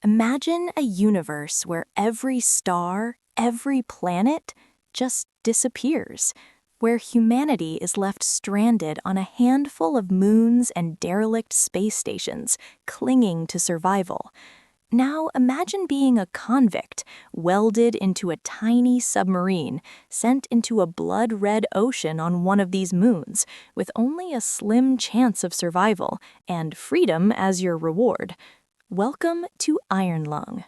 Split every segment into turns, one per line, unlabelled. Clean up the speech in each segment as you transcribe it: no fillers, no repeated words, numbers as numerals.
Imagine a universe where every star, every planet just disappears, where humanity is left stranded on a handful of moons and derelict space stations, clinging to survival. Now imagine being a convict, welded into a tiny submarine, sent into a blood-red ocean on one of these moons, with only a slim chance of survival and freedom as your reward. Welcome to Iron Lung.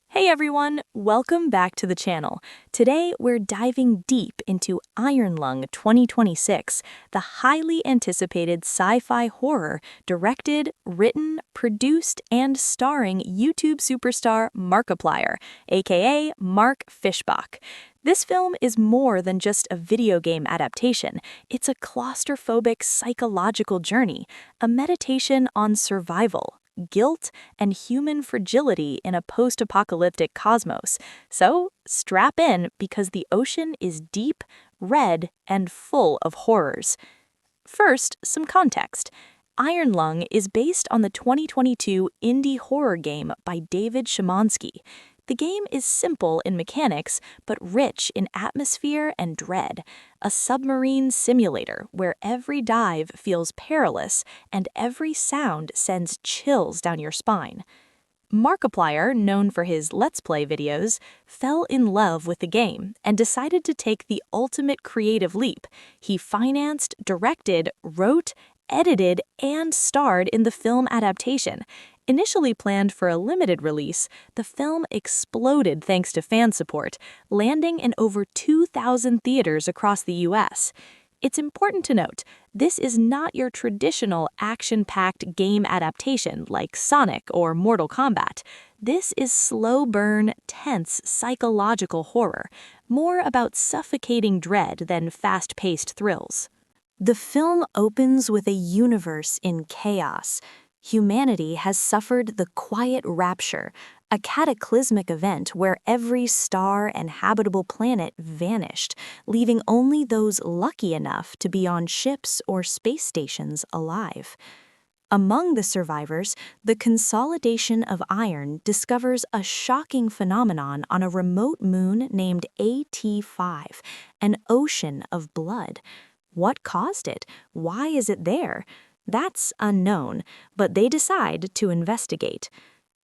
Hey everyone, welcome back to the channel. Today we're diving deep into Iron Lung 2026, the highly anticipated sci-fi horror directed, written, produced, and starring YouTube superstar Markiplier, aka Mark Fischbach. This film is more than just a video game adaptation. It's a claustrophobic psychological journey, a meditation on survival, guilt, and human fragility in a post-apocalyptic cosmos. So, strap in because the ocean is deep, red, and full of horrors. First, some context. Iron Lung is based on the 2022 indie horror game by David Szymanski. The game is simple in mechanics, but rich in atmosphere and dread. A submarine simulator where every dive feels perilous and every sound sends chills down your spine. Markiplier, known for his Let's Play videos, fell in love with the game and decided to take the ultimate creative leap. He financed, directed, wrote, edited, and starred in the film adaptation. Initially planned for a limited release, the film exploded thanks to fan support, landing in over 2,000 theaters across the US. It's important to note, this is not your traditional action-packed game adaptation like Sonic or Mortal Kombat. This is slow-burn, tense psychological horror, more about suffocating dread than fast-paced thrills. The film opens with a universe in chaos. Humanity has suffered the Quiet Rapture, a cataclysmic event where every star and habitable planet vanished, leaving only those lucky enough to be on ships or space stations alive. Among the survivors, the Consolidation of Iron discovers a shocking phenomenon on a remote moon named AT5, an ocean of blood. What caused it? Why is it there? That's unknown, but they decide to investigate.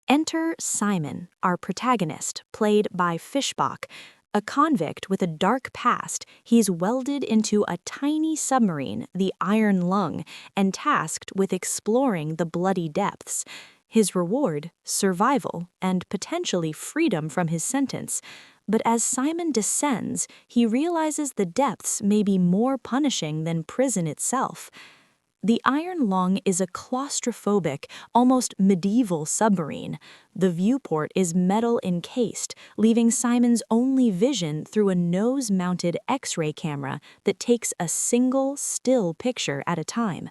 Enter Simon, our protagonist, played by Fischbach. A convict with a dark past, he's welded into a tiny submarine, the Iron Lung, and tasked with exploring the bloody depths. His reward, survival, and potentially freedom from his sentence. But as Simon descends, he realizes the depths may be more punishing than prison itself. The Iron Lung is a claustrophobic, almost medieval submarine. The viewport is metal encased, leaving Simon's only vision through a nose-mounted X-ray camera that takes a single, still picture at a time.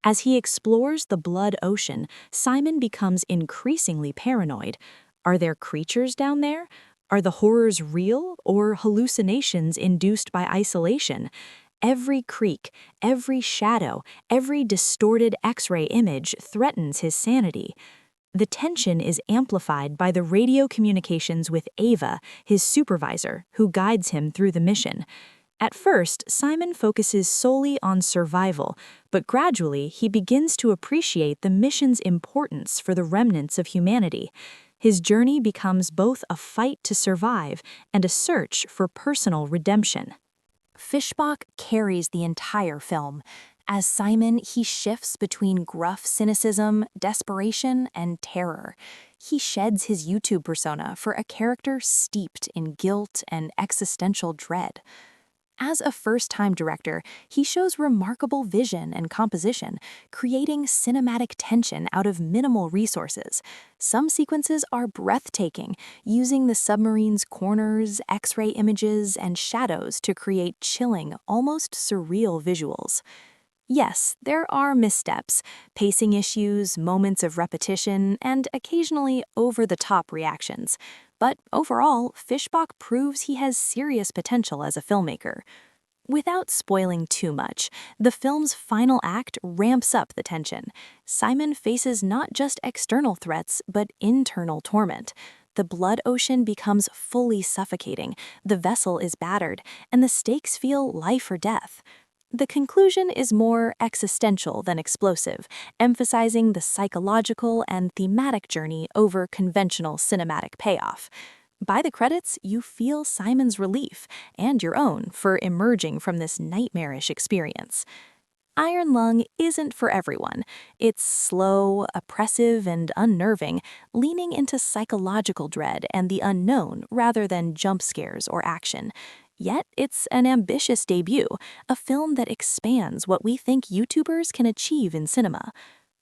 As he explores the blood ocean, Simon becomes increasingly paranoid. Are there creatures down there? Are the horrors real or hallucinations induced by isolation? Every creak, every shadow, every distorted X-ray image threatens his sanity. The tension is amplified by the radio communications with Ava, his supervisor, who guides him through the mission. At first, Simon focuses solely on survival, but gradually he begins to appreciate the mission's importance for the remnants of humanity. His journey becomes both a fight to survive and a search for personal redemption. Fischbach carries the entire film. As Simon, he shifts between gruff cynicism, desperation, and terror. He sheds his YouTube persona for a character steeped in guilt and existential dread. As a first-time director, he shows remarkable vision and composition, creating cinematic tension out of minimal resources. Some sequences are breathtaking, using the submarine's corners, X-ray images, and shadows to create chilling, almost surreal visuals. Yes, there are missteps, pacing issues, moments of repetition, and occasionally over-the-top reactions. But overall, Fischbach proves he has serious potential as a filmmaker. Without spoiling too much, the film's final act ramps up the tension. Simon faces not just external threats, but internal torment. The blood ocean becomes fully suffocating, the vessel is battered, and the stakes feel life or death. The conclusion is more existential than explosive, emphasizing the psychological and thematic journey over conventional cinematic payoff. By the credits, you feel Simon's relief and your own for emerging from this nightmarish experience. Iron Lung isn't for everyone. It's slow, oppressive, and unnerving, leaning into psychological dread and the unknown rather than jump scares or action. Yet it's an ambitious debut, a film that expands what we think YouTubers can achieve in cinema.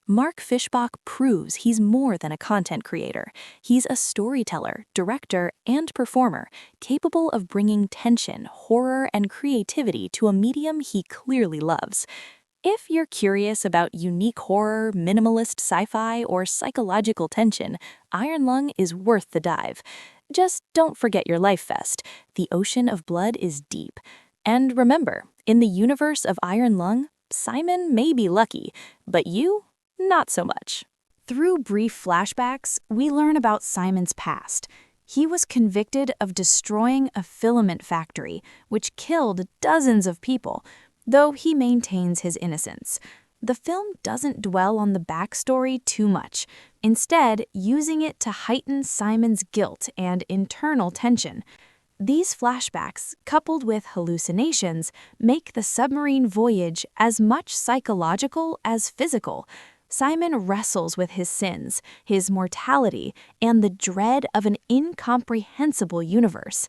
Mark Fischbach proves he's more than a content creator. He's a storyteller, director, and performer, capable of bringing tension, horror, and creativity to a medium he clearly loves. If you're curious about unique horror, minimalist sci-fi, or psychological tension, Iron Lung is worth the dive. Just don't forget your life vest. The ocean of blood is deep. And remember, in the universe of Iron Lung, Simon may be lucky, but you, not so much.
Through brief flashbacks, we learn about Simon's past. He was convicted of destroying a filament factory, which killed dozens of people, though he maintains his innocence. The film doesn't dwell on the backstory too much, instead using it to heighten Simon's guilt and internal tension. These flashbacks, coupled with hallucinations, make the submarine voyage as much psychological as physical. Simon wrestles with his sins, his mortality, and the dread of an incomprehensible universe.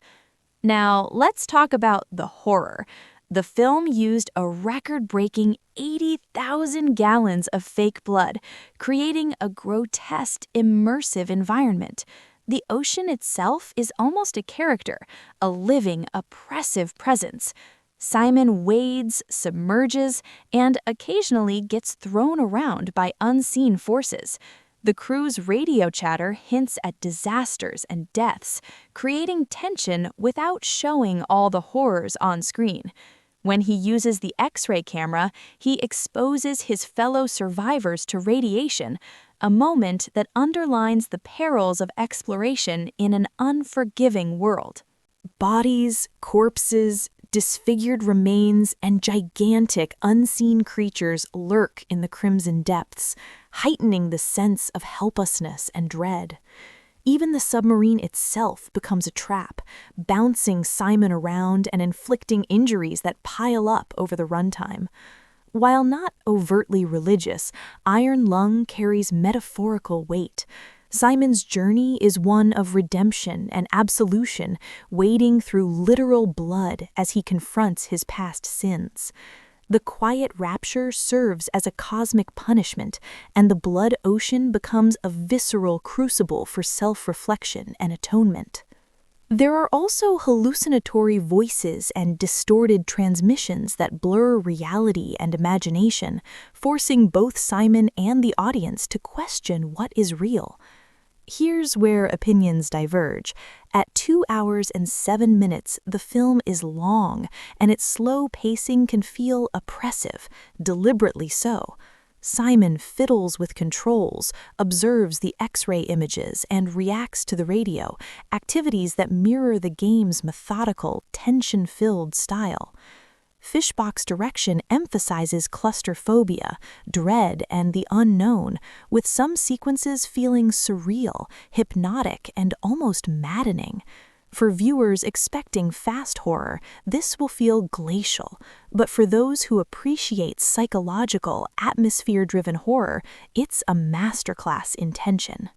Now, let's talk about the horror. The film used a record-breaking 80,000 gallons of fake blood, creating a grotesque, immersive environment. The ocean itself is almost a character, a living, oppressive presence. Simon wades, submerges, and occasionally gets thrown around by unseen forces. The crew's radio chatter hints at disasters and deaths, creating tension without showing all the horrors on screen. When he uses the X-ray camera, he exposes his fellow survivors to radiation, a moment that underlines the perils of exploration in an unforgiving world. Bodies, corpses, disfigured remains, and gigantic, unseen creatures lurk in the crimson depths, heightening the sense of helplessness and dread. Even the submarine itself becomes a trap, bouncing Simon around and inflicting injuries that pile up over the runtime. While not overtly religious, Iron Lung carries metaphorical weight. Simon's journey is one of redemption and absolution, wading through literal blood as he confronts his past sins. The Quiet Rapture serves as a cosmic punishment, and the blood ocean becomes a visceral crucible for self-reflection and atonement. There are also hallucinatory voices and distorted transmissions that blur reality and imagination, forcing both Simon and the audience to question what is real. Here's where opinions diverge. At 2 hours and 7 minutes, the film is long, and its slow pacing can feel oppressive, deliberately so. Simon fiddles with controls, observes the X-ray images, and reacts to the radio, activities that mirror the game's methodical, tension-filled style. Fischbach's direction emphasizes claustrophobia, dread, and the unknown, with some sequences feeling surreal, hypnotic, and almost maddening. For viewers expecting fast horror, this will feel glacial, but for those who appreciate psychological, atmosphere-driven horror, it's a masterclass in tension.